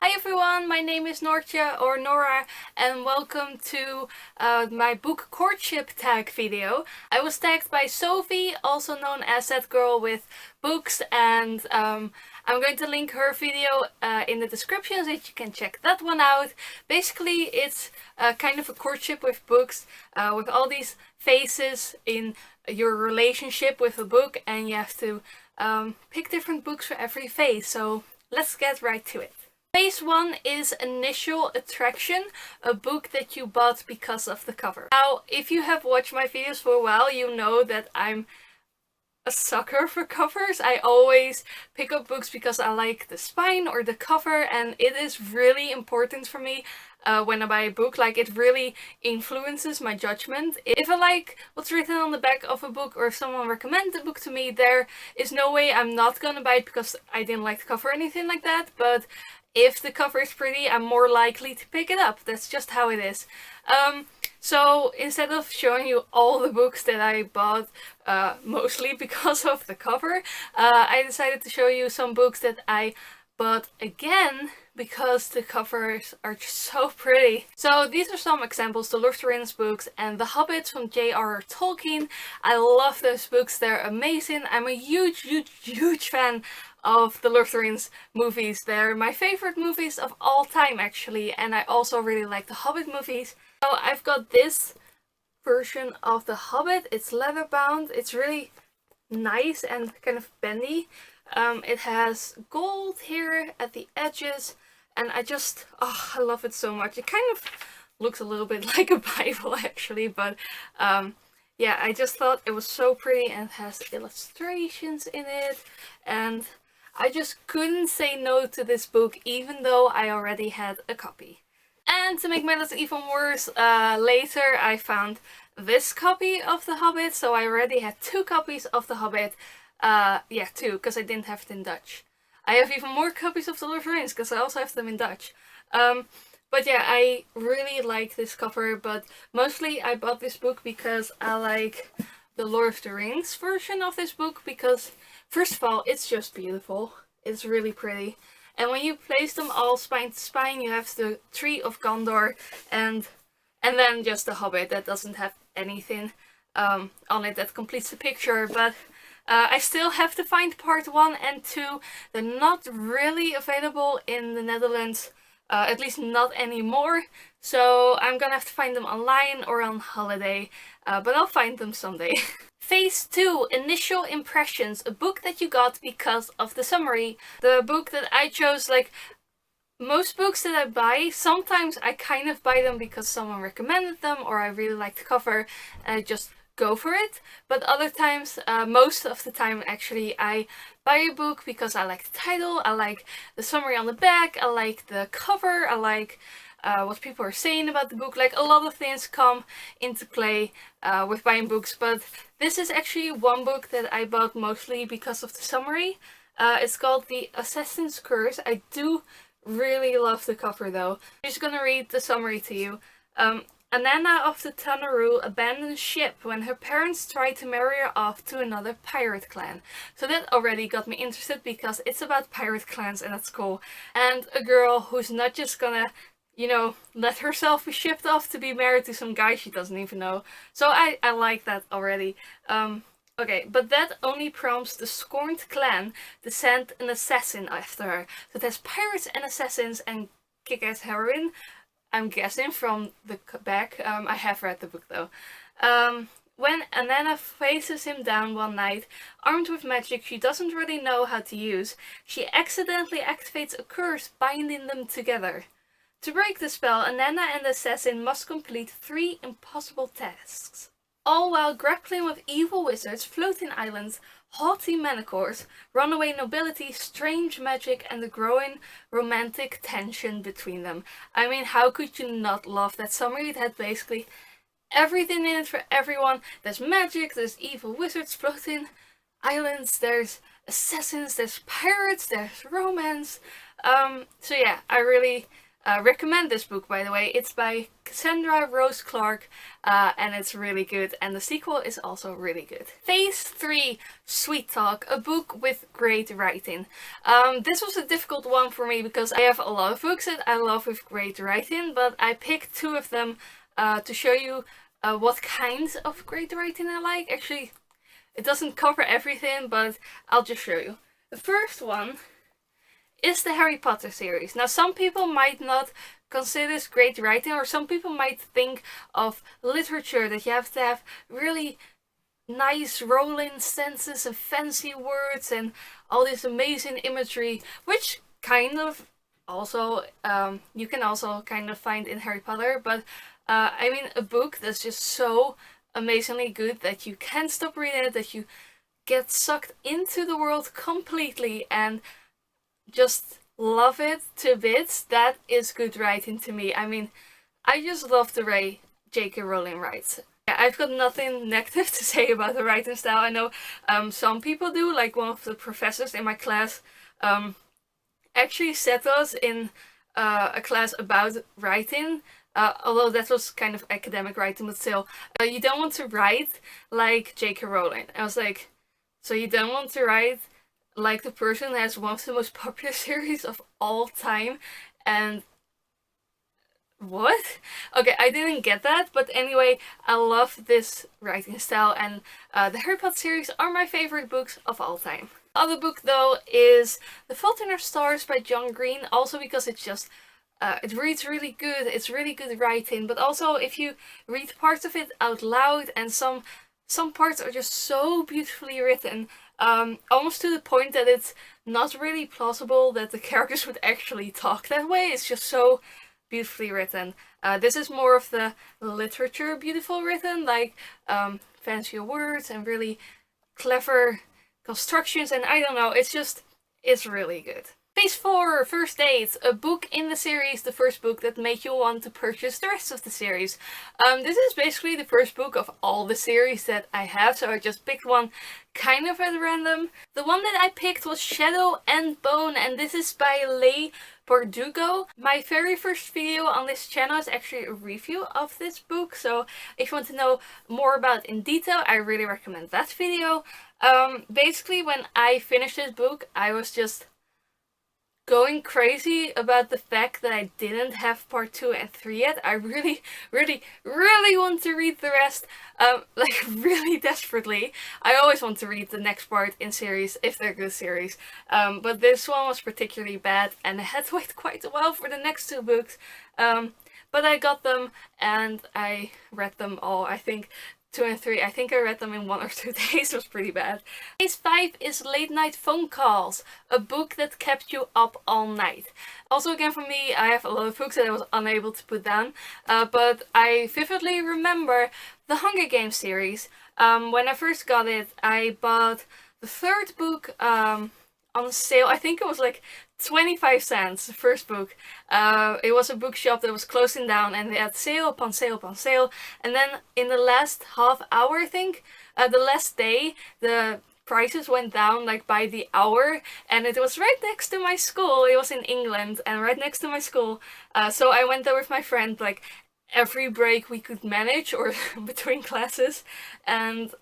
Hi everyone, my name is Nortje or Nora and welcome to my book courtship tag video. I was tagged by Sophie, also known as that girl with books, and I'm going to link her video in the description so that you can check that one out. Basically it's kind of a courtship with books, with all these phases in your relationship with a book, and you have to pick different books for every phase, so let's get right to it. Phase 1 is Initial Attraction, a book that you bought because of the cover. Now, if you have watched my videos for a while, you know that I'm a sucker for covers. I always pick up books because I like the spine or the cover, and it is really important for me when I buy a book. Like, it really influences my judgment. If I like what's written on the back of a book, or if someone recommends a book to me, there is no way I'm not gonna buy it because I didn't like the cover or anything like that. But if the cover is pretty, I'm more likely to pick it up. That's just how it is. So instead of showing you all the books that I bought, mostly because of the cover, I decided to show you some books that I bought again because the covers are just so pretty. So these are some examples: The Lord of the Rings books and The Hobbit from J.R.R. Tolkien. I love those books, they're amazing. I'm a huge fan of the Lord of the Rings movies. They're my favorite movies of all time actually, and I also really like the Hobbit movies. So I've got this version of the Hobbit. It's leather bound, it's really nice and kind of bendy. It has gold here at the edges, and I love it so much. It kind of looks a little bit like a Bible actually, but yeah, I just thought it was so pretty, and it has illustrations in it, and I just couldn't say no to this book even though I already had a copy. And to make matters even worse, later I found this copy of The Hobbit, so I already had 2 copies of The Hobbit. Yeah, 2, because I didn't have it in Dutch. I have even more copies of The Lord of the Rings because I also have them in Dutch. But yeah, I really like this cover, but mostly I bought this book because I like the Lord of the Rings version of this book, because first of all, it's just beautiful. It's really pretty. And when you place them all spine to spine, you have the Tree of Gondor and then just the Hobbit that doesn't have anything on it that completes the picture. But I still have to find part 1 and 2. They're not really available in the Netherlands, at least not anymore. So I'm gonna have to find them online or on holiday, but I'll find them someday. Phase 2, Initial Impressions, a book that you got because of the summary. The book that I chose, like most books that I buy, sometimes I kind of buy them because someone recommended them or I really like the cover and I just go for it. But other times, most of the time actually, I buy a book because I like the title, I like the summary on the back, I like the cover, I like what people are saying about the book. Like, a lot of things come into play with buying books, but this is actually one book that I bought mostly because of the summary. It's called The Assassin's Curse. I do really love the cover though. I'm just gonna read the summary to you. Anana of the Tanaru abandons ship when her parents try to marry her off to another pirate clan. So that already got me interested because it's about pirate clans and that's cool. And a girl who's not just gonna, you know, let herself be shipped off to be married to some guy she doesn't even know. So I like that already. Okay, but that only prompts the scorned clan to send an assassin after her. So there's pirates and assassins and kick-ass heroine, I'm guessing from the back. I have read the book though. When Anana faces him down one night, armed with magic she doesn't really know how to use, she accidentally activates a curse binding them together. To break the spell, Anana and the assassin must complete 3 impossible tasks, all while grappling with evil wizards, floating islands, haughty manacores, runaway nobility, strange magic, and the growing romantic tension between them. I mean, how could you not love that summary? It had basically everything in it for everyone. There's magic, there's evil wizards, floating islands, there's assassins, there's pirates, there's romance. So yeah, I really recommend this book, by the way. It's by Cassandra Rose Clark, and it's really good, and the sequel is also really good. Phase 3, Sweet Talk, a book with great writing. This was a difficult one for me because I have a lot of books that I love with great writing, but I picked 2 of them to show you what kinds of great writing I like. Actually, it doesn't cover everything, but I'll just show you. The first one is the Harry Potter series. Now, some people might not consider this great writing, or some people might think of literature that you have to have really nice rolling sentences and fancy words and all this amazing imagery, which kind of also you can also kind of find in Harry Potter, but I mean, a book that's just so amazingly good that you can't stop reading it, that you get sucked into the world completely and just love it to bits. That is good writing to me. I mean, I just love the way J.K. Rowling writes. I've got nothing negative to say about the writing style. I know some people do, like one of the professors in my class actually set us in a class about writing, although that was kind of academic writing, but still, you don't want to write like J.K. Rowling. I was like, so you don't want to write like the person that has one of the most popular series of all time, and what? Okay, I didn't get that, but anyway, I love this writing style, and the Harry Potter series are my favorite books of all time. The other book, though, is The Fault in Our Stars by John Green, also because it's just it reads really good. It's really good writing, but also if you read parts of it out loud, and some parts are just so beautifully written, almost to the point that it's not really plausible that the characters would actually talk that way. It's just so beautifully written. This is more of the literature beautiful written, like fancy words and really clever constructions, and I don't know, it's really good. Phase 4, First Dates, a book in the series, the first book that made you want to purchase the rest of the series. This is basically the first book of all the series that I have, so I just picked one kind of at random. The one that I picked was Shadow and Bone, and this is by Leigh Bardugo. My very first video on this channel is actually a review of this book, so if you want to know more about it in detail, I really recommend that video. Basically, when I finished this book, I was just going crazy about the fact that I didn't have part 2 and 3 yet. I really want to read the rest, like really desperately. I always want to read the next part in series, if they're good series. But this one was particularly bad, and I had to wait quite a while for the next 2 books. But I got them, and I read them all, I think. 2 and 3, I think I read them in 1 or 2 days. It was pretty bad. Phase 5 is Late Night Phone Calls, a book that kept you up all night. Also, again, for me, I have a lot of books that I was unable to put down, but I vividly remember the Hunger Games series. When I first got it, I bought the 3rd book on sale. I think it was like 25 cents, the first book. It was a bookshop that was closing down, and they had sale upon sale upon sale. And then in the last half hour, I think, the last day, the prices went down like by the hour, and it was right next to my school. It was in England, and right next to my school. So I went there with my friend, like every break we could manage, or between classes, and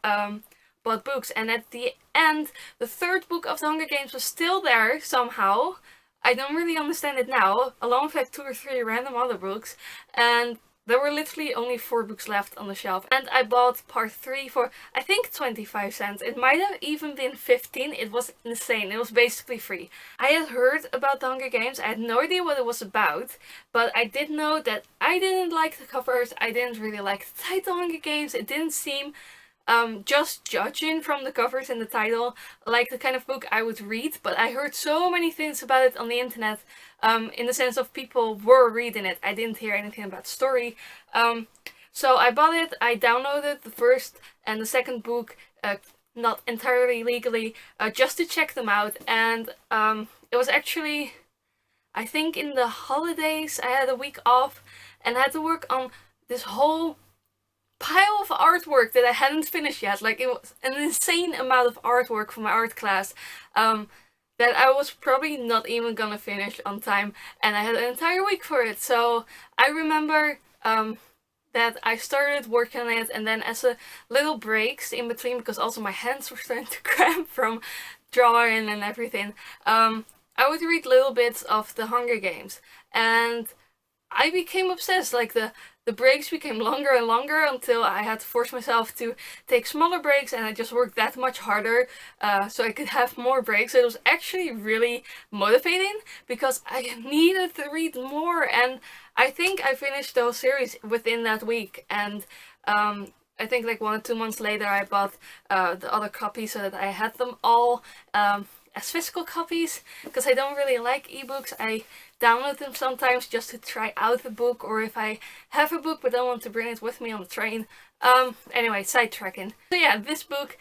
bought books. And at the end, the 3rd book of the Hunger Games was still there somehow. I don't really understand it now, along with like 2 or 3 random other books, and there were literally only 4 books left on the shelf. And I bought part 3 for, I think, 25 cents. It might have even been 15. It was insane. It was basically free. I had heard about the Hunger Games. I had no idea what it was about, but I did know that I didn't like the covers. I didn't really like the title Hunger Games. It didn't seem, just judging from the covers and the title, like the kind of book I would read. But I heard so many things about it on the internet, in the sense of people were reading it. I didn't hear anything about the story. So I bought it. I downloaded the 1st and the 2nd book, not entirely legally, just to check them out. And it was actually, I think in the holidays, I had a week off and I had to work on this whole pile of artwork that I hadn't finished yet. Like, it was an insane amount of artwork for my art class. that I was probably not even gonna finish on time, and I had an entire week for it. So I remember that I started working on it, and then as a little breaks in between, because also my hands were starting to cramp from drawing and everything, I would read little bits of the Hunger Games, and I became obsessed. Like the breaks became longer and longer until I had to force myself to take smaller breaks, and I just worked that much harder so I could have more breaks. It was actually really motivating because I needed to read more, and I think I finished those series within that week. And I think like 1 or 2 months later I bought the other copies so that I had them all as physical copies, because I don't really like ebooks. I download them sometimes just to try out the book, or if I have a book but don't want to bring it with me on the train. Anyway, sidetracking. So yeah, this book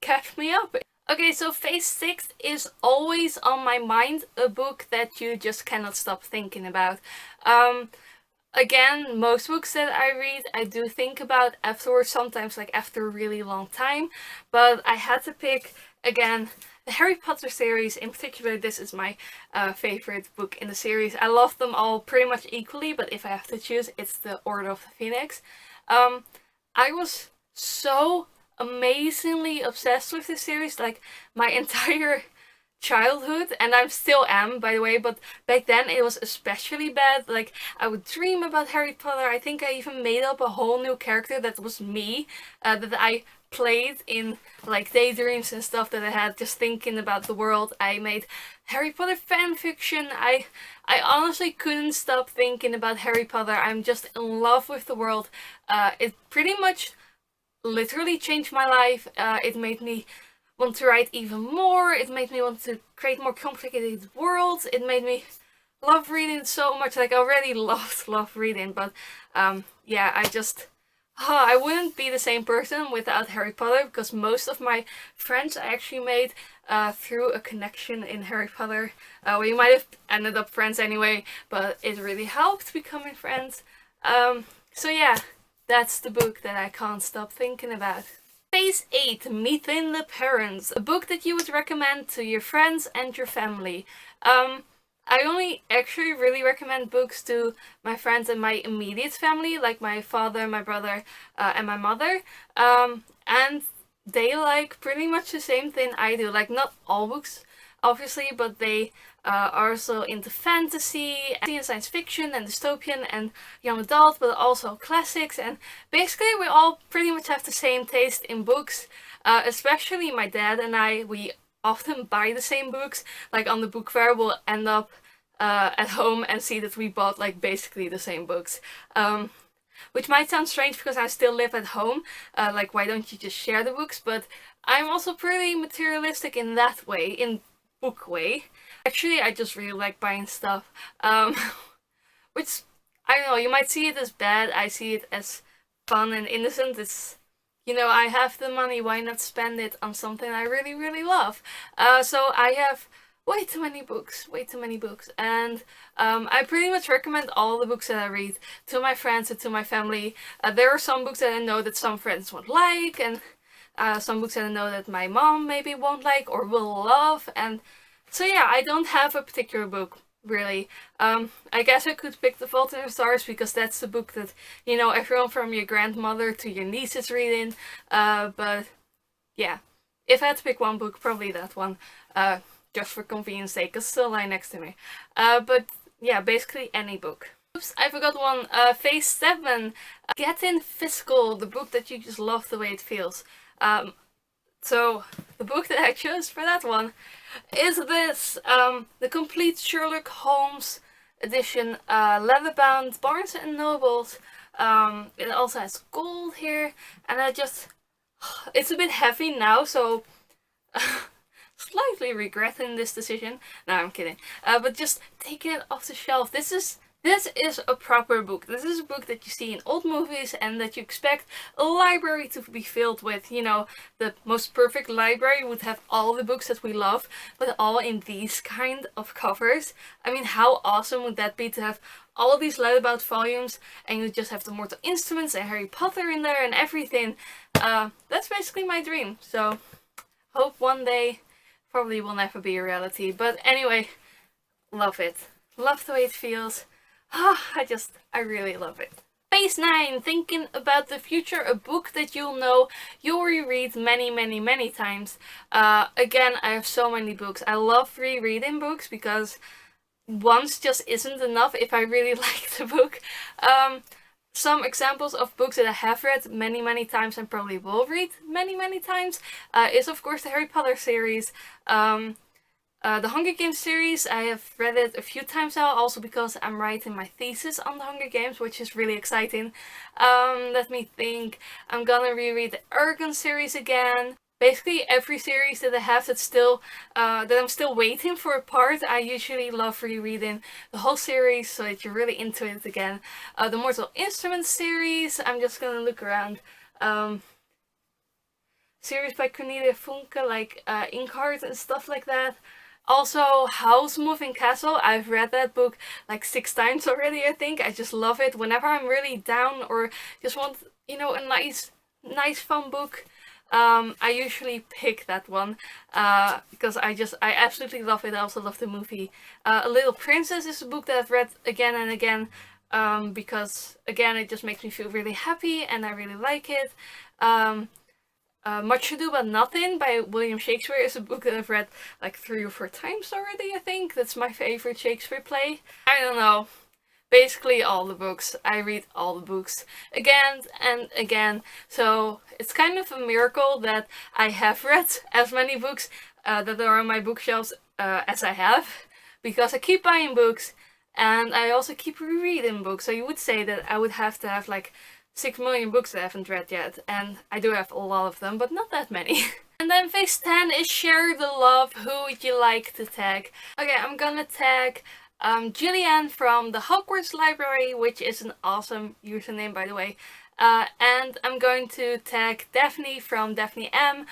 kept me up. Okay, so Phase 6 is always on my mind, a book that you just cannot stop thinking about. Again, most books that I read, I do think about afterwards, sometimes like after a really long time, but I had to pick, again, the Harry Potter series. In particular, this is my favorite book in the series. I love them all pretty much equally, but if I have to choose, it's the Order of the Phoenix. I was so amazingly obsessed with this series, like my entire childhood, and I still am, by the way, but back then it was especially bad. Like, I would dream about Harry Potter. I think I even made up a whole new character that was me, that I played in like daydreams and stuff that I had just thinking about the world. I made Harry Potter fan fiction. I honestly couldn't stop thinking about Harry Potter. I'm just in love with the world. It pretty much literally changed my life. It made me want to write even more. It made me want to create more complicated worlds. It made me love reading so much. Like, I already love reading, but yeah, I wouldn't be the same person without Harry Potter, because most of my friends I actually made through a connection in Harry Potter. We might have ended up friends anyway, but it really helped becoming friends. So yeah, that's the book that I can't stop thinking about. Phase 8, Meeting the Parents. A book that you would recommend to your friends and your family. I only actually really recommend books to my friends and my immediate family, like my father, my brother, and my mother. And they like pretty much the same thing I do. Like, not all books, obviously, but they are also into fantasy and science fiction and dystopian and young adult, but also classics. And basically we all pretty much have the same taste in books, especially my dad and I. We often buy the same books. Like, on the book fair we'll end up at home and see that we bought like basically the same books. Which might sound strange because I still live at home. Like, why don't you just share the books? But I'm also pretty materialistic in that way, in book way. Actually, I just really like buying stuff. Which, I don't know, you might see it as bad. I see it as fun and innocent. It's, you know, I have the money, why not spend it on something I really, really love? So I have way too many books, and I pretty much recommend all the books that I read to my friends and to my family. There are some books that I know that some friends won't like, and some books that I know that my mom maybe won't like or will love, and so yeah, I don't have a particular book, really. I guess I could pick The Fault in Our Stars, because that's the book that, you know, everyone from your grandmother to your niece is reading. But yeah, if I had to pick one book, probably that one, just for convenience sake, because it's still lying next to me. But yeah, basically any book. Oops, I forgot one. Phase 7, Getting Physical, the book that you just love the way it feels. So the book that I chose for that one is this, the complete Sherlock Holmes edition, leather-bound, Barnes and Nobles. It also has gold here, and it's a bit heavy now, so slightly regretting this decision. No, I'm kidding. But just taking it off the shelf. This is a proper book. This is a book that you see in old movies and that you expect a library to be filled with. You know, the most perfect library would have all the books that we love, but all in these kind of covers. I mean, how awesome would that be to have all these leather-bound volumes and you just have the Mortal Instruments and Harry Potter in there and everything. That's basically my dream. So hope one day probably will never be a reality. But anyway, love it. Love the way it feels. I really love it. Phase 9, thinking about the future, a book that you'll know you'll reread many times. Again, I have so many books. I love rereading books because once just isn't enough if I really like the book. Some examples of books that I have read many times and probably will read many times is of course the Harry Potter series. The Hunger Games series, I have read it a few times now, also because I'm writing my thesis on the Hunger Games, which is really exciting. Let me think. I'm gonna reread the Eragon series again. Basically every series that I have that's still that I'm still waiting for a part, I usually love rereading the whole series so that you're really into it again. The Mortal Instruments series, I'm just gonna look around. Series by Cornelia Funke, like Inkheart and stuff like that. Also, House Moving Castle, I've read that book like 6 times already, I think. I just love it. Whenever I'm really down or just want, you know, a nice fun book, I usually pick that one because I absolutely love it. I also love the movie. A Little Princess is a book that I've read again and again because, again, it just makes me feel really happy and I really like it. Much Ado About Nothing by William Shakespeare is a book that I've read like 3 or 4 times already, I think. That's my favorite Shakespeare play. I don't know. Basically all the books. I read all the books again and again. So it's kind of a miracle that I have read as many books that are on my bookshelves as I have. Because I keep buying books and I also keep rereading books. So you would say that I would have to have like 6 million books I haven't read yet, and I do have a lot of them, but not that many. And then phase 10 is share the love. Who would you like to tag? Okay, I'm gonna tag Julianne from the Hogwarts Library, which is an awesome username by the way. And I'm going to tag Daphne from Daphne M.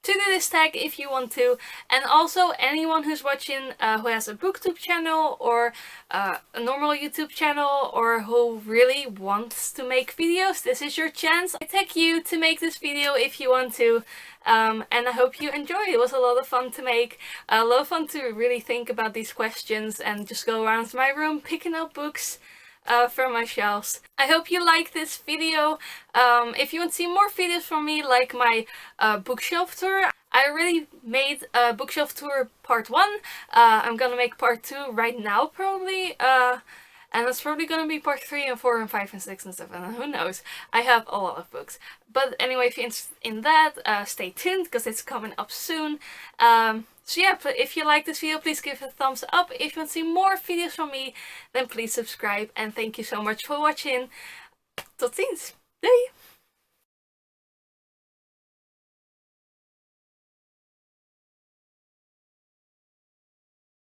To do this tag if you want to, and also anyone who's watching who has a booktube channel or a normal YouTube channel or who really wants to make videos, this is your chance. I tag you to make this video if you want to, and I hope you enjoy. It was a lot of fun to make, a lot of fun to really think about these questions and just go around my room picking up books from my shelves. I hope you like this video. If you want to see more videos from me, like my bookshelf tour, I already made a bookshelf tour part 1. I'm gonna make part 2 right now probably, and it's probably gonna be part 3 and 4 and 5 and 6 and 7, who knows. I have a lot of books. But anyway, if you're interested in that, stay tuned because it's coming up soon. So yeah, if you like this video, please give it a thumbs up. If you want to see more videos from me, then please subscribe. And thank you so much for watching. Tot ziens. Doei!